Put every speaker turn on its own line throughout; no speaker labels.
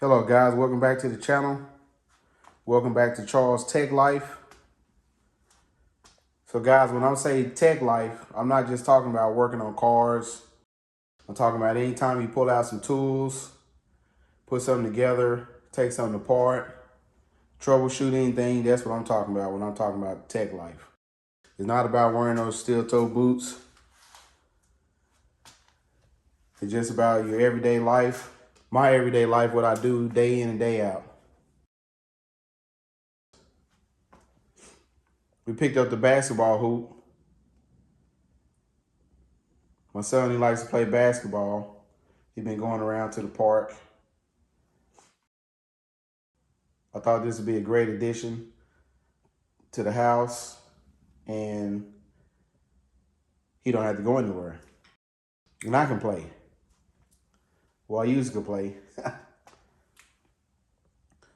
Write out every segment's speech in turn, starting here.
Hello guys, welcome back to the channel. Welcome back to Charles Tech Life. So guys, when I say tech life, I'm not just talking about working on cars. I'm talking about anytime you pull out some tools, put something together, take something apart, troubleshoot anything. That's what I'm talking about when I'm talking about tech life. It's not about wearing those steel toe boots. It's just about your everyday life. My everyday life, what I do day in and day out. We picked up the basketball hoop. My son, he likes to play basketball. He's been going around to the park. I thought this would be a great addition to the house, and he don't have to go anywhere. And I can play. Well, I used to play.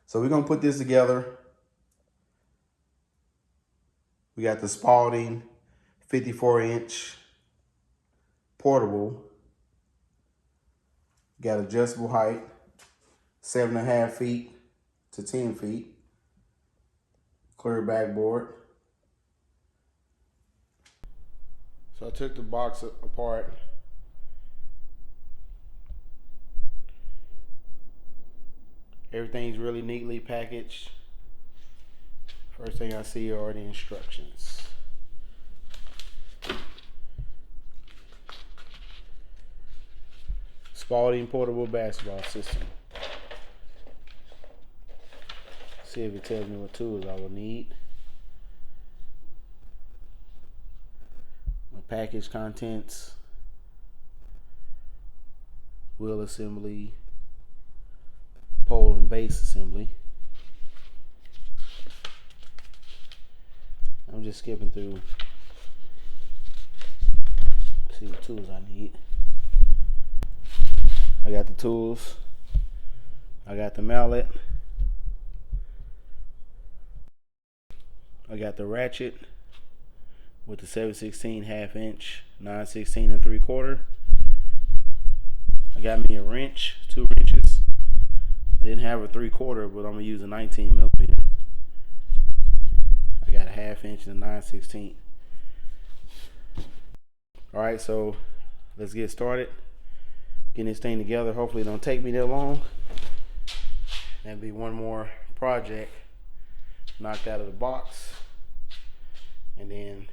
So we're gonna put this together. We got the Spalding 54-inch portable. Got adjustable height, 7.5 feet to 10 feet. Clear backboard. So I took the box apart. Everything's really neatly packaged. First thing I see are the instructions. Spalding portable basketball system. See if it tells me what tools I will need. My package contents. Wheel assembly. Pole and base assembly. I'm just skipping through. See what tools I need. I got the tools. I got the mallet. I got the ratchet with the 7/16 1/2 inch, 9/16 3/4. I got me a wrench, 2 wrenches. I didn't have a 3/4, but I'm gonna use a 19 millimeter. I got a 1/2 inch and a 9/16. All right, so let's get started. Getting this thing together. Hopefully it don't take me that long. That'll be one more project knocked out of the box. And then,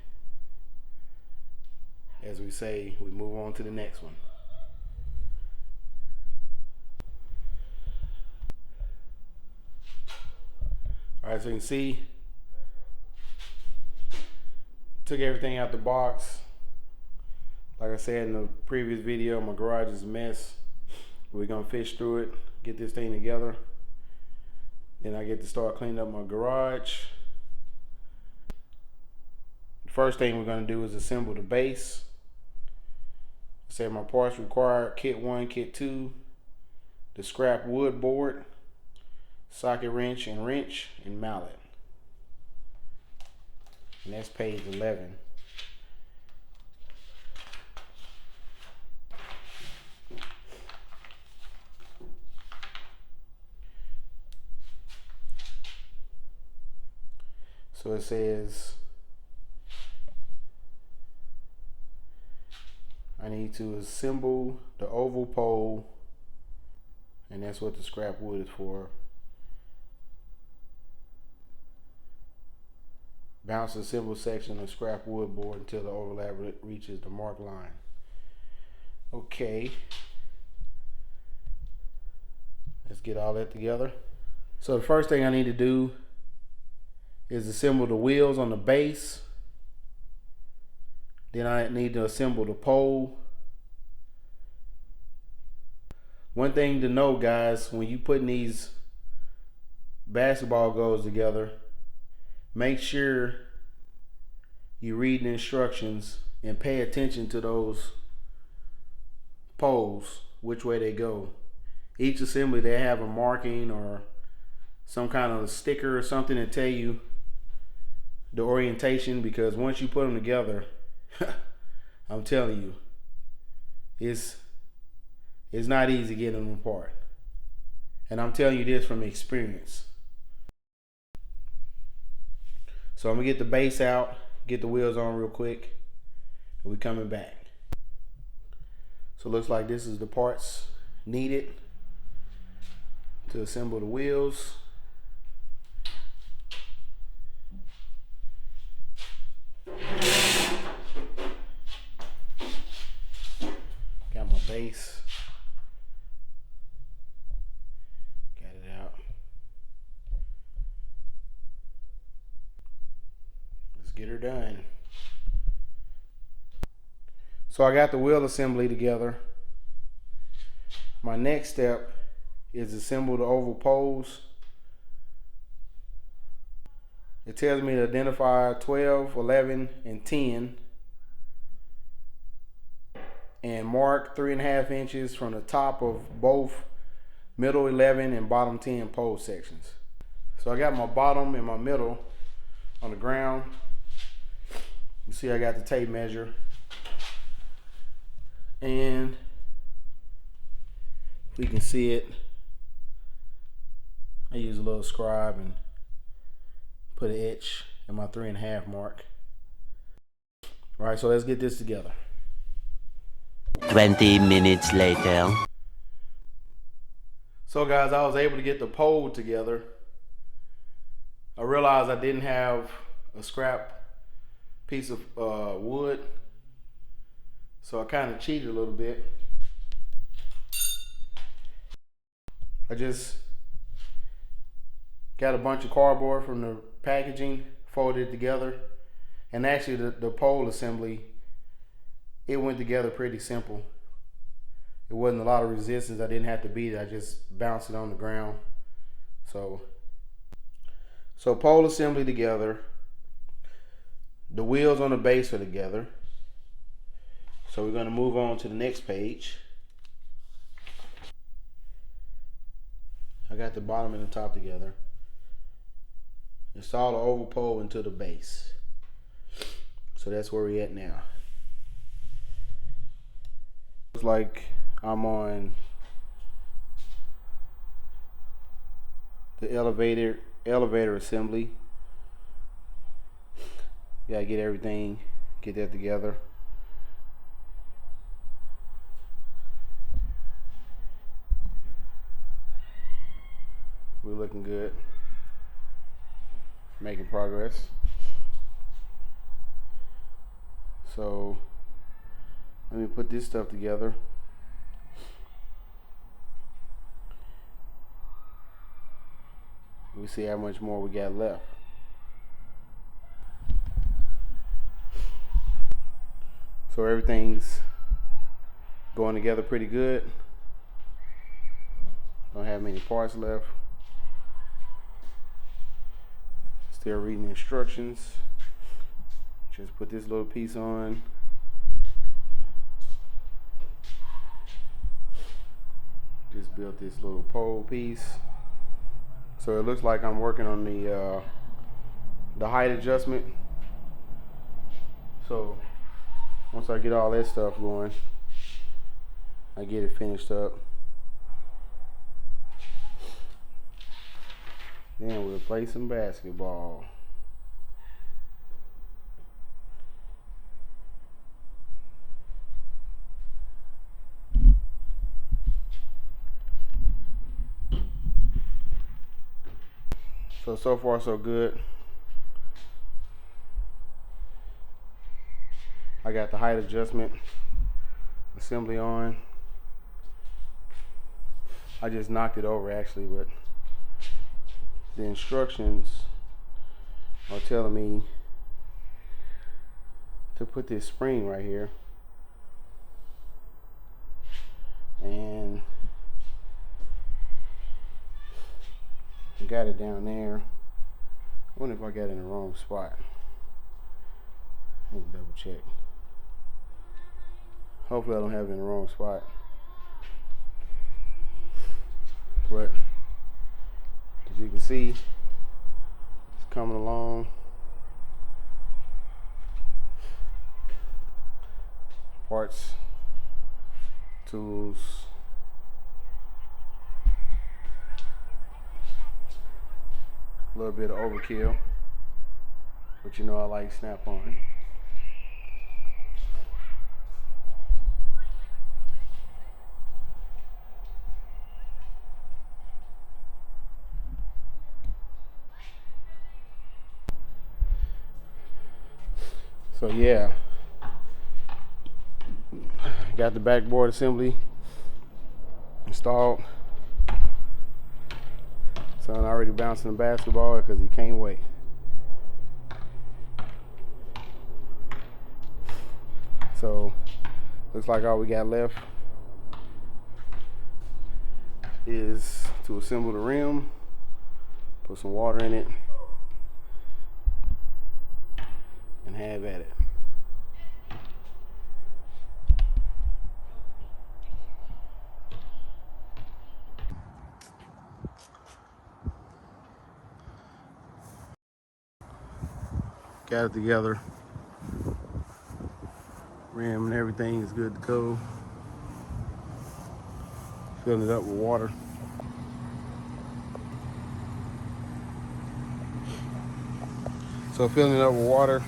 as we say, we move on to the next one. All right, so you can see, took everything out the box. Like I said in the previous video, my garage is a mess. We're gonna fish through it, get this thing together. Then I get to start cleaning up my garage. The first thing we're gonna do is assemble the base. Say my parts required: kit 1, kit 2, the scrap wood board, socket wrench, and mallet. And that's page 11. So it says I need to assemble the oval pole, and that's what the scrap wood is for. Bounce the assemble section of scrap wood board until the overlap reaches the marked line. Okay. Let's get all that together. So the first thing I need to do is assemble the wheels on the base. Then I need to assemble the pole. One thing to know, guys, when you putting these basketball goals together, make sure you read the instructions and pay attention to those poles, which way they go. Each assembly, they have a marking or some kind of a sticker or something to tell you the orientation, because once you put them together, I'm telling you, it's not easy getting them apart. And I'm telling you this from experience. So I'm gonna get the base out, get the wheels on real quick, and we're coming back. So it looks like this is the parts needed to assemble the wheels. Got my base. Got it out. Let's get her done. So I got the wheel assembly together. My next step is assemble the oval poles. It tells me to identify 12, 11, and 10 and mark 3.5 inches from the top of both middle 11 and bottom 10 pole sections. So I got my bottom and my middle on the ground. You see I got the tape measure. And we can see it. I use a little scribe and put an etch at my 3.5 mark. All right, so let's get this together.
20 minutes later.
So guys, I was able to get the pole together. I realized I didn't have a scrap piece of wood. So I kind of cheated a little bit. I just got a bunch of cardboard from the packaging, folded it together. And actually the pole assembly, it went together pretty simple. It wasn't a lot of resistance. I didn't have to beat it. I just bounced it on the ground. So pole assembly together. The wheels on the base are together. So we're going to move on to the next page. I got the bottom and the top together. Install the oval pole into the base. So that's where we're at now. Looks like I'm on the elevator assembly. Gotta get everything, get that together. We're looking good, making progress. So let me put this stuff together. We see how much more we got left. So everything's going together pretty good. Don't have many parts left. Still reading the instructions. Just put this little piece on. Just built this little pole piece. So it looks like I'm working on the height adjustment. So once I get all that stuff going, I get it finished up. Then we'll play some basketball. So far so good. I got the height adjustment assembly on. I just knocked it over actually, but the instructions are telling me to put this spring right here, and I got it down there. I wonder if I got it in the wrong spot. I need to double check. Hopefully I don't have it in the wrong spot. But as you can see, it's coming along. Parts, tools. A little bit of overkill, but you know I like snap-on. So yeah, got the backboard assembly installed. Son already bouncing the basketball because he can't wait. So looks like all we got left is to assemble the rim, put some water in it, and have at it. Got it together. Rim and everything is good to go. Filling it up with water. So filling it up with water.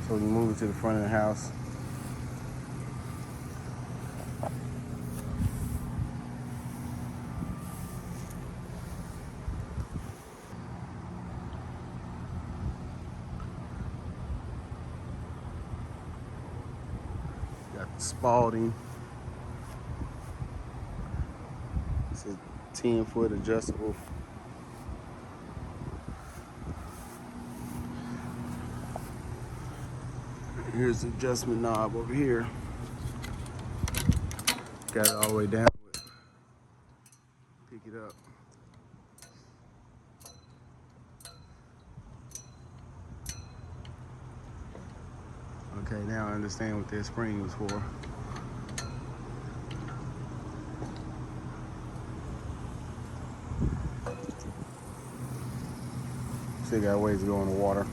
So we can move it to the front of the house. Got the Spalding. It's a 10-foot adjustable. Here's the adjustment knob over here. Got it all the way down. Pick it up. Okay, now I understand what that spring was for. Still got ways to go in the water.